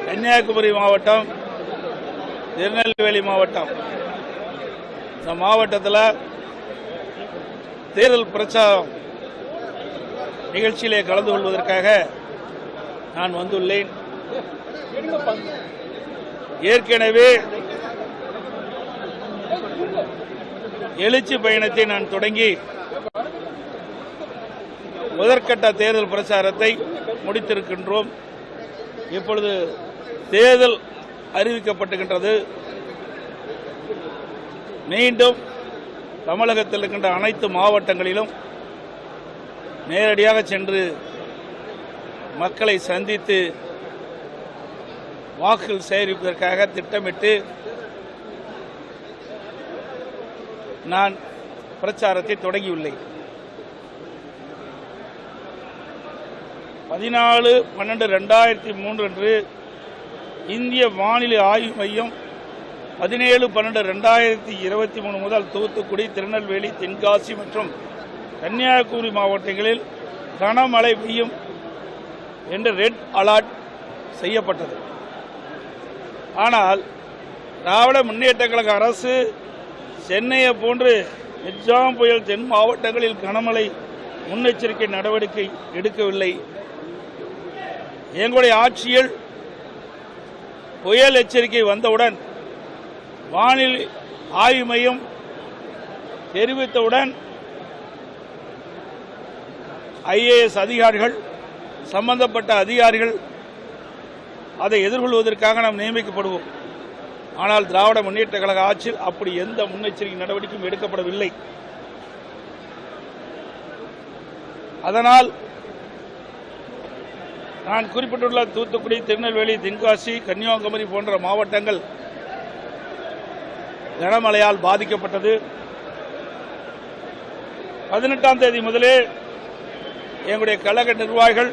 கன்னியாகுமரி மாவட்டம், திருநெல்வேலி மாவட்டம், இந்த மாவட்டத்தில் தேர்தல் பிரச்சாரம் நிகழ்ச்சியிலே கலந்து கொள்வதற்காக நான் வந்துள்ளேன். ஏற்கனவே எழுச்சி பயணத்தை நான் தொடங்கி முதற்கட்ட தேர்தல் பிரச்சாரத்தை முடித்திருக்கின்றோம். இப்பொழுது தேர்தல் அறிவிக்கப்பட்டுகின்றது. மீண்டும் தமிழகத்தில் இருக்கின்ற அனைத்து மாவட்டங்களிலும் நேரடியாக சென்று மக்களை சந்தித்து வாக்குகள் சேகரிப்பதற்காக திட்டமிட்டு நான் பிரச்சாரத்தை தொடங்கியுள்ளேன். 14/12/2003 அன்று இந்திய வானிலை ஆய்வு மையம் 17/12/2023 முதல் தூத்துக்குடி, திருநெல்வேலி, தென்காசி மற்றும் கன்னியாகுமரி மாவட்டங்களில் கனமழை பெய்யும் என்று ரெட் அலர்ட் செய்யப்பட்டது. ஆனால் திராவிட முன்னேற்ற கழக அரசு சென்னையை போன்று மிக்ஜாம் புயல் தென் மாவட்டங்களில் கனமழை முன்னெச்சரிக்கை நடவடிக்கை எடுக்கவில்லை. எங்களுடைய ஆட்சியில் புயல் எச்சரிக்கை வந்தவுடன் வானிலை ஆய்வு மையம் தெரிவித்தவுடன் ஐஏஎஸ் அதிகாரிகள், சம்பந்தப்பட்ட அதிகாரிகள் அதை எதிர்கொள்வதற்காக நாம் நியமிக்கப்படுவோம். ஆனால் திராவிட முன்னேற்ற கழக ஆட்சியில் அப்படி எந்த முன்னெச்சரிக்கை நடவடிக்கையும் எடுக்கப்படவில்லை. அதனால் நான் குறிப்பிட்டுள்ள தூத்துக்குடி, திருநெல்வேலி, தென்காசி, கன்னியாகுமரி போன்ற மாவட்டங்கள் கனமழையால் பாதிக்கப்பட்டது. 18ஆம் தேதி முதலே எங்களுடைய கழக நிர்வாகிகள்,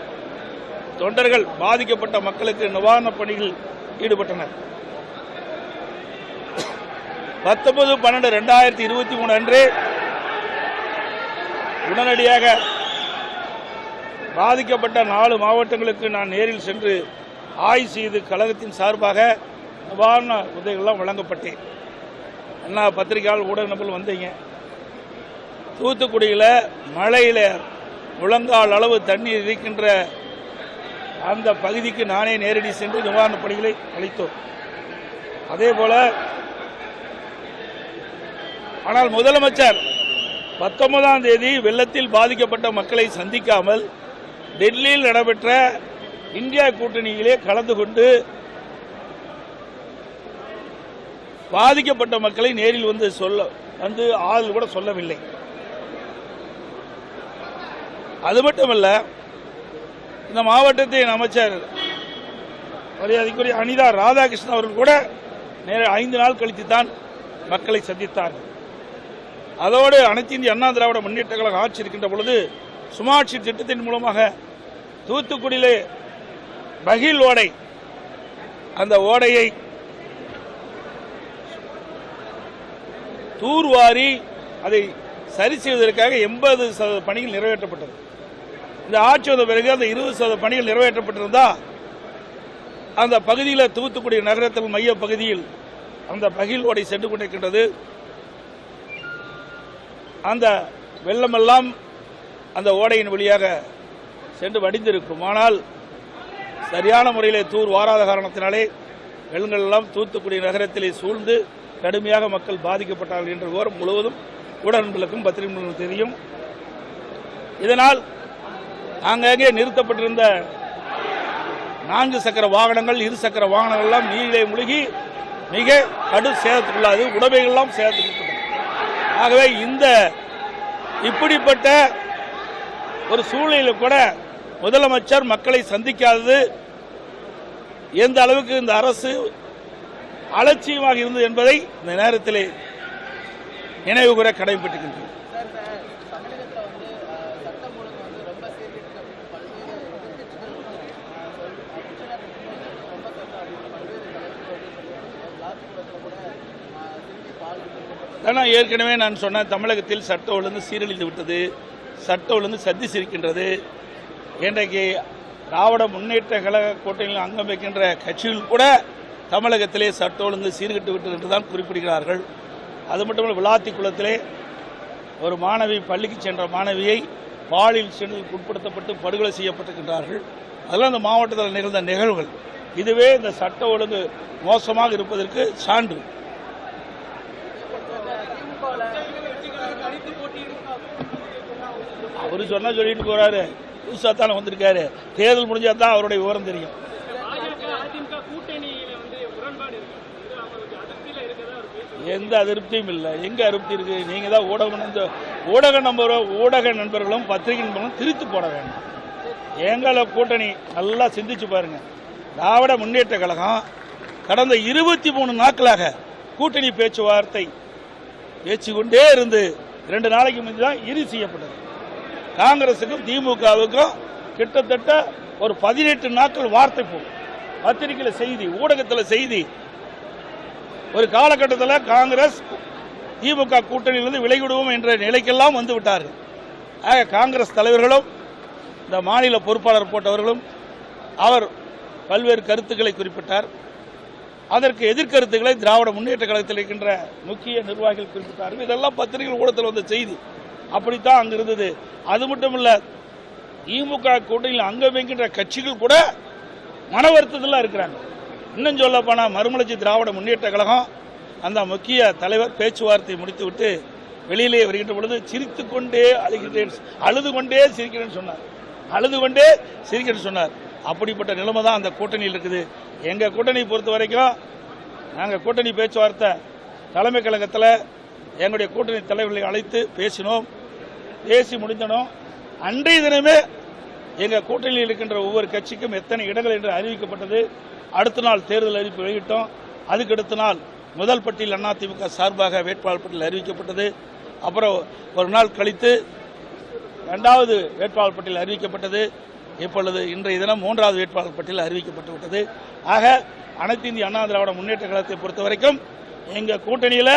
தொண்டர்கள் பாதிக்கப்பட்ட மக்களுக்கு நிவாரணப் பணிகளில் ஈடுபட்டனர். 19/12/2023 அன்று உடனடியாக பாதிக்கப்பட்ட 4 மாவட்டங்களுக்கு நான் நேரில் சென்று ஆய்வு செய்து கழகத்தின் சார்பாக நிவாரண உதவிகள்லாம் வழங்கப்பட்டேன். என்ன பத்திரிகையாளர், ஊடக நபர்கள் வந்தீங்க. தூத்துக்குடியில் மழையில் முழங்கால் அளவு தண்ணீர் இருக்கின்ற அந்த பகுதிக்கு நானே நேரடி சென்று நிவாரணப் பணிகளை அளித்தோம். அதேபோல ஆனால் முதலமைச்சர் 19ஆம் தேதி வெள்ளத்தில் பாதிக்கப்பட்ட மக்களை சந்திக்காமல் டெல்லியில் நடைபெற்ற இந்தியா கூட்டணியிலே கலந்து கொண்டு பாதிக்கப்பட்ட மக்களை நேரில் வந்து ஆறுதல் கூட சொல்லவில்லை. அது மட்டுமல்ல, இந்த மாவட்டத்தின் அமைச்சர் மரியாதைக்குரிய அனிதா ராதாகிருஷ்ணன் அவர்கள் கூட 5 நாள் கழித்து தான் மக்களை சந்தித்தார். அதோடு அனைத்து இந்திய அண்ணா திராவிட முன்னேற்ற கழக ஆட்சி இருக்கின்ற பொழுது சுமாட்சி திட்டத்தின் மூலமாக தூத்துக்குடியிலே பகில் ஓடை, அந்த ஓடையை தூர்வாரி அதை சரி செய்வதற்காக 80% பணிகள் நிறைவேற்றப்பட்டது. இந்த ஆட்சி வந்த பிறகு அந்த 20% பணிகள் நிறைவேற்றப்பட்டிருந்தா அந்த பகுதியில், தூத்துக்குடி நகரத்தில் மைய பகுதியில் அந்த பகில் ஓடை சென்று கொண்டிருக்கின்றது. அந்த வெள்ளமெல்லாம் அந்த ஓடையின் வழியாக சென்று வடிந்திருக்கும். ஆனால் சரியான முறையிலே தூர் வாராத காரணத்தினாலே வெள்ளங்கள் எல்லாம் தூத்துக்குடி நகரத்திலே சூழ்ந்து கடுமையாக மக்கள் பாதிக்கப்பட்டார்கள் என்ற விவரம் முழுவதும் ஊடகங்களுக்கும் பத்திரிகைகளுக்கும் தெரியும். இதனால் ஆங்காங்கே நிறுத்தப்பட்டிருந்த 4 சக்கர வாகனங்கள், 2 சக்கர வாகனங்கள் எல்லாம் நீரிலே மூழ்கி மிக கடும் சேதத்துக்குள்ளாது, உடைமைகள் எல்லாம் சேதத்துக்கு. ஆகவே இப்படிப்பட்ட ஒரு சூழ்நிலையில் கூட முதலமைச்சர் மக்களை சந்திக்காதது எந்த அளவுக்கு இந்த அரசு அலட்சியமாக இருந்தது என்பதை இந்த நேரத்தில் நினைவுகூர கடமைப்பட்டிருக்கின்றனர். ஏற்கனவே நான் சொன்ன தமிழகத்தில் சட்ட ஒழுங்கு சீரழிந்து விட்டது, சட்ட ஒழுங்கு சத்தி சிரிக்கின்றது. இன்றைக்கு திராவிட முன்னேற்ற கழக கூட்டணியில் அங்கம் வைக்கின்ற கட்சிகள் கூட தமிழகத்திலே சட்ட ஒழுங்கு சீர்கட்டு விட்டது என்றுதான் குறிப்பிடுகிறார்கள். அது மட்டுமல்ல, விளாத்திக்குளத்திலே ஒரு மாணவி பள்ளிக்கு சென்ற மாணவியை பாலியல் சீண்டலுக்கு உட்படுத்தப்பட்டு படுகொலை செய்யப்பட்டிருக்கின்றார்கள். அதெல்லாம் அந்த மாவட்டத்தில் நிகழ்ந்த நிகழ்வுகள். இதுவே இந்த சட்ட ஒழுங்கு மோசமாக இருப்பதற்கு சான்று. அவரு சொன்னா சொல்லிட்டு போறாரு, புதுசா தானே வந்திருக்காரு. தேர்தல் முடிஞ்சா தான் அவருடைய விவரம் தெரியும். எந்த அதிருப்தியும் இல்லை. எங்க அதிருப்தி இருக்கு? நீங்க தான் ஊடக நண்பர்களும் பத்திரிகை நண்பர்களும் திரித்து போட வேண்டும். எங்களை கூட்டணி நல்லா சிந்திச்சு பாருங்க. திராவிட முன்னேற்ற கழகம் கடந்த 23 நாட்களாக கூட்டணி பேச்சுவார்த்தை பேசிக்கொண்டே இருந்து 2 நாளைக்கு முந்தி தான் இறுதி செய்யப்பட்டது. காங்கிரசுக்கும் திமுகவுக்கும் கிட்டத்தட்ட ஒரு 18 நாட்கள் வார்த்தை போகும். பத்திரிகையில் செய்தி, ஊடகத்தில் செய்தி. ஒரு காலகட்டத்தில் காங்கிரஸ் திமுக கூட்டணியிலிருந்து விலகிவிடுவோம் என்ற நிலைக்கெல்லாம் வந்து விட்டார்கள். ஆக காங்கிரஸ் தலைவர்களும் இந்த மாநில பொறுப்பாளர் போட்டவர்களும் அவர் பல்வேறு கருத்துக்களை குறிப்பிட்டார். அதற்கு எதிர்கருத்துக்களை திராவிட முன்னேற்ற கழகத்தில் இருக்கின்ற முக்கிய நிர்வாகிகள் குறிப்பிட்டார்கள். இதெல்லாம் பத்திரிகை ஊடகத்தில் வந்த செய்தி. அப்படித்தான் அங்கு இருந்தது. அது மட்டுமல்ல, திமுக கூட்டணியில் அங்கம் வைக்கின்ற கட்சிகள் கூட மன வருத்தத்தில் இருக்கிறாங்க. இன்னும் சொல்ல போனா, மறுமலர்ச்சி திராவிட முன்னேற்ற கழகம் அந்த முக்கிய தலைவர் பேச்சுவார்த்தை முடித்துவிட்டு வெளியிலே வருகின்ற பொழுது சிரித்துக் கொண்டே அழுது கொண்டே சிரிக்கிறேன்னு சொன்னார். அழுது கொண்டே சிரிக்கிறேன்னு சொன்னார். அப்படிப்பட்ட நிலைமை தான் அந்த கூட்டணியில் இருக்குது. எங்க கூட்டணி பொறுத்த வரைக்கும் நாங்கள் கூட்டணி பேச்சுவார்த்தை தலைமை கழகத்தில் எங்களுடைய கூட்டணி தலைவர்களை அழைத்து பேசினோம். பேசி முடிந்தனோம். அன்றைய தினமே எங்கள் கூட்டணியில் இருக்கின்ற ஒவ்வொரு கட்சிக்கும் எத்தனை இடங்கள் என்று அறிவிக்கப்பட்டது. அடுத்த நாள் தேர்தல் அறிவிப்பு வெளியிட்டோம். அதுக்கு அடுத்த நாள் முதல் பட்டியல் அதிமுக சார்பாக வேட்பாளர் பட்டியல் அறிவிக்கப்பட்டது. அப்புறம் ஒரு நாள் கழித்து 2வது வேட்பாளர் பட்டியல் அறிவிக்கப்பட்டது. இப்பொழுது இன்றைய தினம் 3வது வேட்பாளர் பட்டியல் அறிவிக்கப்பட்டு விட்டது. ஆக அனைத்து இந்திய அண்ணா திராவிட முன்னேற்ற கழகத்தை பொறுத்த வரைக்கும் எங்க கூட்டணியில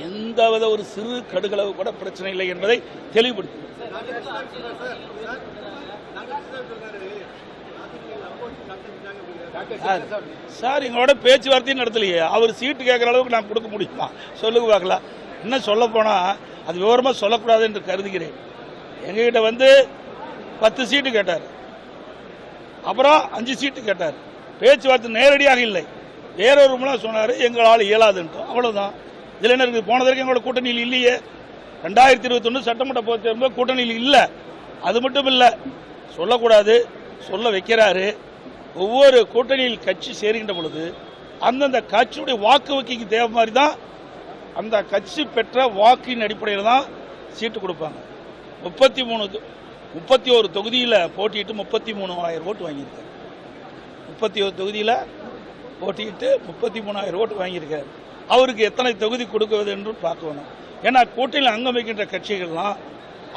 எந்தவித ஒரு சிறு கடுகளவு கூட பிரச்சனை இல்லை என்பதை தெளிவுபடுத்தும். சார், எங்களோட பேச்சுவார்த்தையும் நடத்தலையே. அவர் சீட்டு கேட்கிற அளவுக்கு நான் கொடுக்க முடியுமா? சொல்லுங்க பார்க்கலாம். இன்னும் சொல்ல போனா அது விவரமா சொல்லக்கூடாது என்று கருதுகிறேன். எங்ககிட்ட வந்து 10 சீட்டு கேட்டார், அப்புறம் 5 சீட்டு கேட்டார். பேச்சுவார்த்தை நேரடியாக இல்லை, வேறொரு மூலம் சொன்னார் எங்களால் இயலாதுன்ட்டு. அவ்வளவுதான். இதுல என்ன இருக்கு? போனதற்கு எங்களோட கூட்டணியில் இல்லையே. 2021 சட்டமன்ற பொதுத் தேர்தல் கூட்டணியில் இல்லை. அது மட்டும் இல்லை, சொல்லக்கூடாது, சொல்ல வைக்கிறாரு. ஒவ்வொரு கூட்டணியில் கட்சி சேருகின்ற பொழுது அந்தந்த கட்சியுடைய வாக்கு வங்கிக்கு தேவை மாதிரி தான் அந்த கட்சி பெற்ற வாக்கின் அடிப்படையில் தான் சீட்டு கொடுப்பாங்க. 31 தொகுதியில் போட்டியிட்டு 33,000 ஓட்டு வாங்கியிருக்காரு. 31 தொகுதியில் போட்டியிட்டு 33,000 ஓட்டு வாங்கியிருக்காரு. அவருக்கு எத்தனை தொகுதி கொடுக்குவது என்று பார்க்கணும். ஏன்னா கூட்டணியில் அங்கம் வைக்கின்ற கட்சிகள்லாம்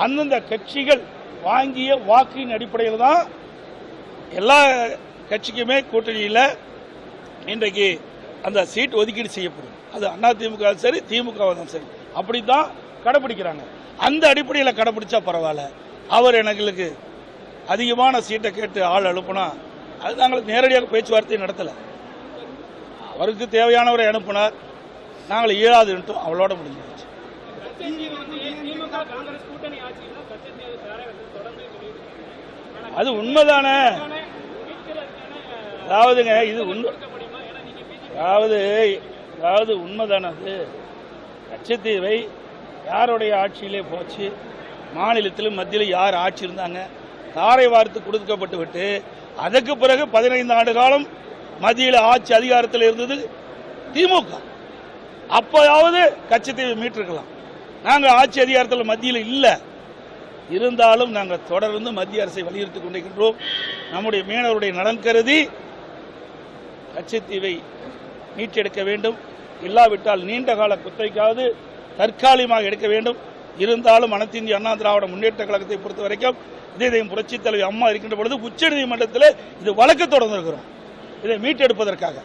அந்தந்த கட்சிகள் வாங்கிய வாக்கின் அடிப்படையில் தான் எல்லா கட்சிக்குமே கூட்டணியில் இன்றைக்கு அந்த சீட் ஒதுக்கீடு செய்யப்படும். அது அதிமுக சரி, திமுக சரி, அப்படித்தான் கடைபிடிக்கிறாங்க. அந்த அடிப்படையில் கடைபிடிச்சா பரவாயில்ல. அவர் எங்களுக்கு அதிகமான சீட்டை கேட்டு ஆள் அனுப்புனா அது நாங்கள் நேரடியாக பேச்சுவார்த்தை நடத்தலை. அவருக்கு தேவையானவரை அனுப்பினார், நாங்கள் இயலாதுன்ட்டு அவளோட முடிஞ்சிருச்சு. அது உண்மைதானே? அதாவதுங்க, இது உண்மை. அதாவது உண்மைதானே? அது கச்சத்தீவை யாருடைய ஆட்சியிலே போச்சு? மாநிலத்திலும் மத்தியிலும் யார் ஆட்சி இருந்தாங்க? தாரை வார்த்து கொடுக்கப்பட்டு விட்டு அதற்கு பிறகு 15 ஆண்டு காலம் மத்தியில் ஆட்சி அதிகாரத்தில் இருந்தது திமுக. அப்போதாவது கச்சத்தீவை மீட்டிருக்கலாம். நாங்கள் ஆட்சி அதிகாரத்தில் மத்தியில் இல்லை. இருந்தாலும் நாங்கள் தொடர்ந்து மத்திய அரசை வலியுறுத்திக் கொண்டிருக்கின்றோம். நம்முடைய மீனவருடைய நலன் கருதி கச்சத்தீவை மீட்டெடுக்க வேண்டும். இல்லாவிட்டால் நீண்ட கால குத்தகைக்காவது தற்காலிகமாக எடுக்க வேண்டும். இருந்தாலும் அனைத்து இந்திய அண்ணா திராவிட முன்னேற்ற கழகத்தை பொறுத்த வரைக்கும் இதயம் புரட்சித் தலைவி அம்மா இருக்கின்ற பொழுது உச்சநீதிமன்றத்தில் இது வழக்கு தொடர்ந்திருக்கிறோம், இதை மீட்டெடுப்பதற்காக.